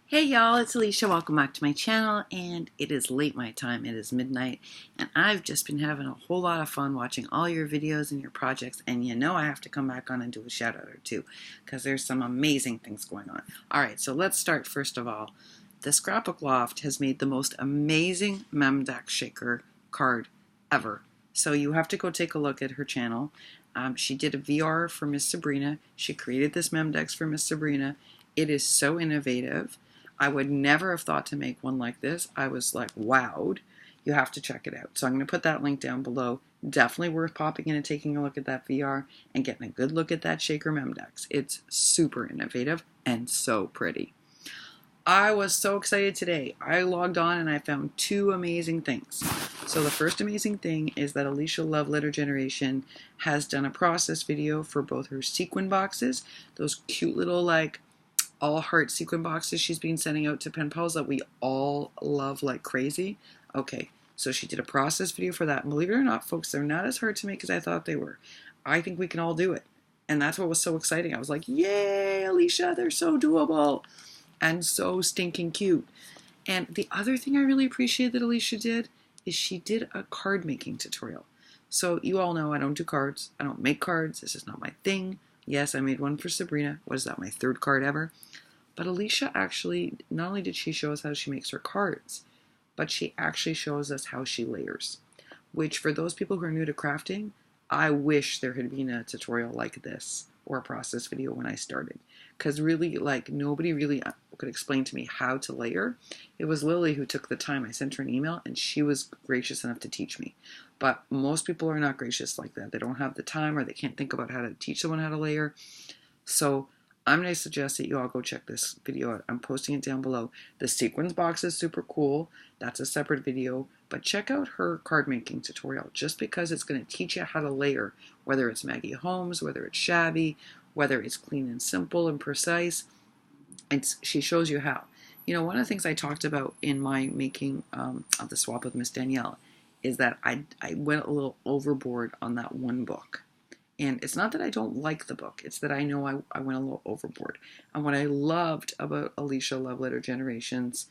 Hey y'all, it's Alisha. Welcome back to my channel, and it is late my time. It is midnight, and I've just been having a whole lot of fun watching all your videos and your projects, and you know I have to come back on and do a shout out or two, because there's some amazing things going on. Alright, so let's start first of all. The Scrapbookloft has made the most amazing Memdex shaker card ever. So you have to go take a look at her channel. She did a VR for Miss Sabrina. She created this Memdex for Miss Sabrina. It is so innovative. I would never have thought to make one like this. I was like, wowed. You have to check it out. So I'm going to put that link down below. Definitely worth popping in and taking a look at that VR and getting a good look at that shaker Memdex. It's super innovative and so pretty. I was so excited today. I logged on and I found two amazing things. So the first amazing thing is that Alisha Lovelettergeneration has done a process video for both her sequin boxes, those cute little like all heart sequin boxes she's been sending out to pen pals that we all love like crazy. Okay, so she did a process video for that. And believe it or not, folks, they're not as hard to make as I thought they were. I think we can all do it. And that's what was so exciting. I was like, yay, Alisha, they're so doable and so stinking cute. And the other thing I really appreciate that Alisha did is she did a card making tutorial. So you all know I don't do cards. I don't make cards. This is not my thing. Yes, I made one for Sabrina. What is that, my third card ever? But Alisha actually, not only did she show us how she makes her cards, but she actually shows us how she layers. Which, for those people who are new to crafting, I wish there had been a tutorial like this or a process video when I started. Because really, like, nobody really could explain to me how to layer. It was Lily who took the time. I sent her an email, and she was gracious enough to teach me. But most people are not gracious like that. They don't have the time, or they can't think about how to teach someone how to layer. So I'm going to suggest that you all go check this video out. I'm posting it down below. The sequins box is super cool. That's a separate video. But check out her card making tutorial, just because it's going to teach you how to layer, whether it's Maggie Holmes, whether it's shabby, whether it's clean and simple and precise. She shows you how. You know, one of the things I talked about in my making of the swap with Miss Danielle is that I went a little overboard on that one book. And it's not that I don't like the book, it's that I know I went a little overboard. And what I loved about Alisha Lovelettergeneration's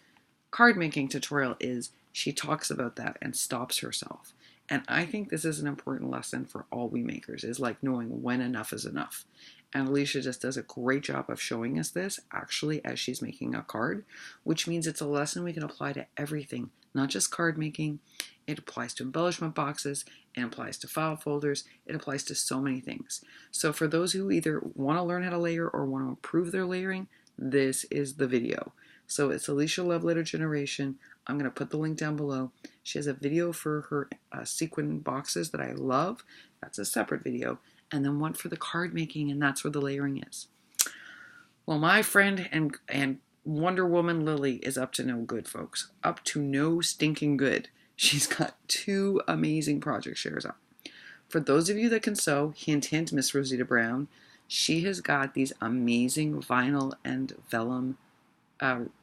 card making tutorial is she talks about that and stops herself. And I think this is an important lesson for all we makers, is like knowing when enough is enough. And Alisha just does a great job of showing us this actually as she's making a card, which means it's a lesson we can apply to everything, not just card making. It applies to embellishment boxes, it applies to file folders, it applies to so many things. So for those who either want to learn how to layer or want to improve their layering, this is the video. So it's Alisha Lovelettergeneration. I'm going to put the link down below. She has a video for her sequin boxes that I love. That's a separate video. And then one for the card making, and that's where the layering is. Well, my friend and Wonder Woman Lily is up to no good, folks. Up to no stinking good. She's got two amazing project shares up. For those of you that can sew, hint, hint, Miss Rosita Brown, she has got these amazing vinyl and vellum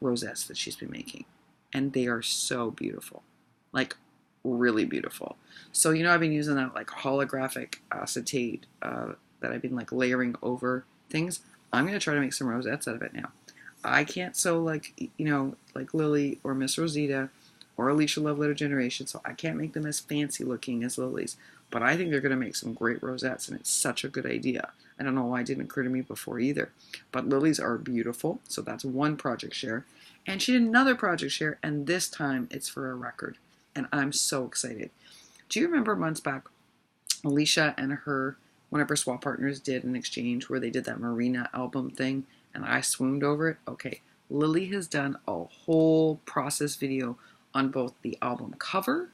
rosettes that she's been making. And they are so beautiful. Like, really beautiful. So, you know, I've been using that like holographic acetate that I've been like layering over things. I'm going to try to make some rosettes out of it now. I can't sew like, you know, like Lily or Miss Rosita or Alisha Lovelettergeneration, so I can't make them as fancy looking as Lily's. But I think they're going to make some great rosettes, and it's such a good idea. I don't know why it didn't occur to me before either. But Lily's are beautiful, so that's one project share. And she did another project share, and this time it's for a record. And I'm so excited. Do you remember months back, Alisha and one of her swap partners did an exchange where they did that Marina album thing, and I swooned over it? Okay, Lily has done a whole process video on both the album cover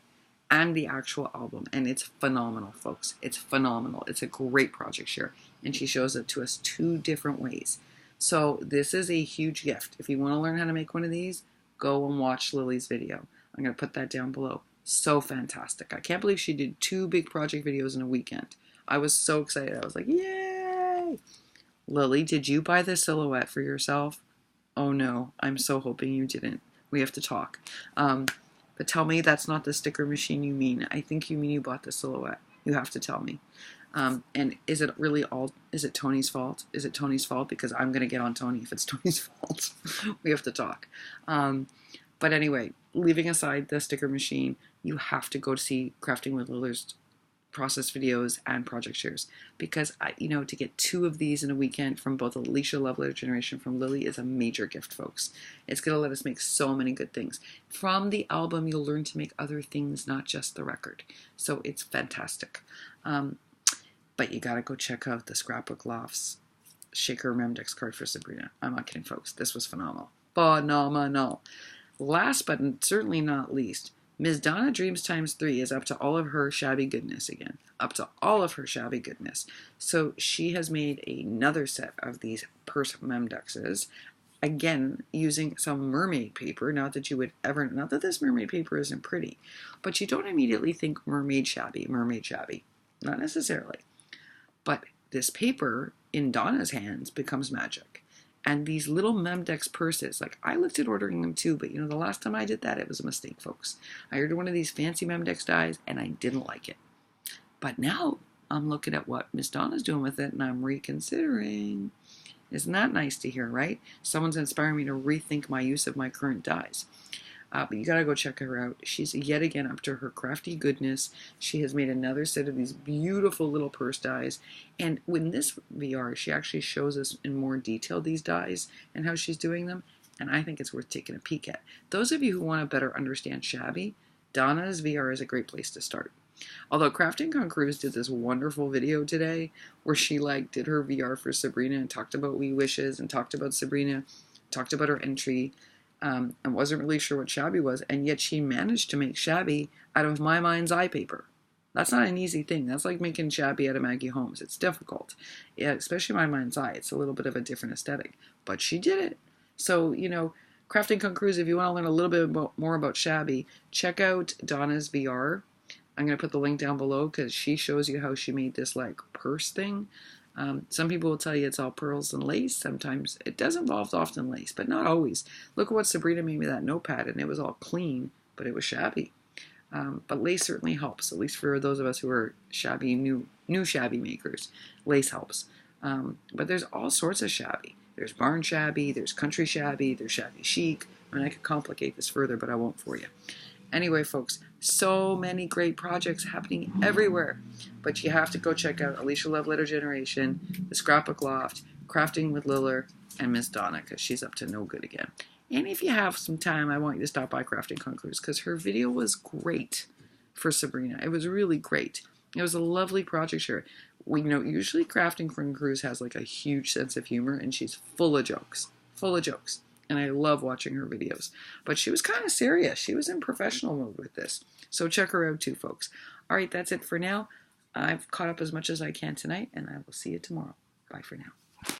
and the actual album, and it's phenomenal, folks. It's phenomenal. It's a great project share, and she shows it to us two different ways. So this is a huge gift. If you want to learn how to make one of these, go and watch Lily's video. I'm going to put that down below. So fantastic. I can't believe she did two big project videos in a weekend. I was so excited. I was like, yay! Lily, did you buy this silhouette for yourself? Oh no, I'm so hoping you didn't. We have to talk. But tell me that's not the sticker machine you mean. I think you mean you bought the silhouette. You have to tell me. And is it really all, is it Tony's fault? Is it Tony's fault? Because I'm going to get on Tony if it's Tony's fault. We have to talk. But anyway, leaving aside the sticker machine, you have to go to see Crafting with Liller's process videos and project shares, because to get 2 of these in a weekend from both Alisha Lovelettergeneration from Lily is a major gift, folks. It's going to let us make so many good things. From the album, you'll learn to make other things, not just the record. So it's fantastic. But you got to go check out the Scrapbookloft's Shaker Memdex card for Sabrina. I'm not kidding, folks. This was phenomenal. Phenomenal. Last but certainly not least, Ms. Donna Dreams times 3 is up to all of her shabby goodness again. Up to all of her shabby goodness. So she has made another set of these purse Memdexes. Again, using some mermaid paper. Not that this mermaid paper isn't pretty. But you don't immediately think mermaid shabby. Not necessarily. But this paper in Donna's hands becomes magic. And these little Memdex purses, like I looked at ordering them too, but the last time I did that, it was a mistake, folks. I ordered one of these fancy Memdex dies and I didn't like it. But now I'm looking at what Miss Donna's doing with it and I'm reconsidering. Isn't that nice to hear, right? Someone's inspiring me to rethink my use of my current dies. But you gotta go check her out. She's yet again up to her crafty goodness. She has made another set of these beautiful little purse dies. And in this VR, she actually shows us in more detail these dies and how she's doing them. And I think it's worth taking a peek at. Those of you who want to better understand shabby, Donna's VR is a great place to start. Although Crafting on Cruz did this wonderful video today where she did her VR for Sabrina and talked about We Wishes and talked about Sabrina, talked about her entry. And wasn't really sure what shabby was, and yet she managed to make shabby out of My Mind's Eye paper. That's not an easy thing. That's like making shabby out of Maggie Holmes. It's difficult. Yeah, especially My Mind's Eye. It's a little bit of a different aesthetic. But she did it. So, Crafting on Cruz, if you want to learn a little bit more about shabby, check out Donna's VR. I'm going to put the link down below because she shows you how she made this purse thing. Some people will tell you it's all pearls and lace. Sometimes it does involve often lace, but not always. Look at what Sabrina made with that notepad, and it was all clean, but it was shabby. But lace certainly helps, at least for those of us who are shabby, new shabby makers. Lace helps. But there's all sorts of shabby. There's barn shabby, there's country shabby, there's shabby chic. I could complicate this further, but I won't for you. Anyway, folks, so many great projects happening everywhere. But you have to go check out Alisha Lovelettergeneration, the Scrapbookloft, Crafting with Liller, and Miss Donna, because she's up to no good again. And if you have some time, I want you to stop by Crafting on Cruz, because her video was great for Sabrina. It was really great. It was a lovely project share. Usually Crafting on Cruz has a huge sense of humor, and she's full of jokes. And I love watching her videos. But she was kind of serious. She was in professional mode with this. So check her out too, folks. All right, that's it for now. I've caught up as much as I can tonight, and I will see you tomorrow. Bye for now.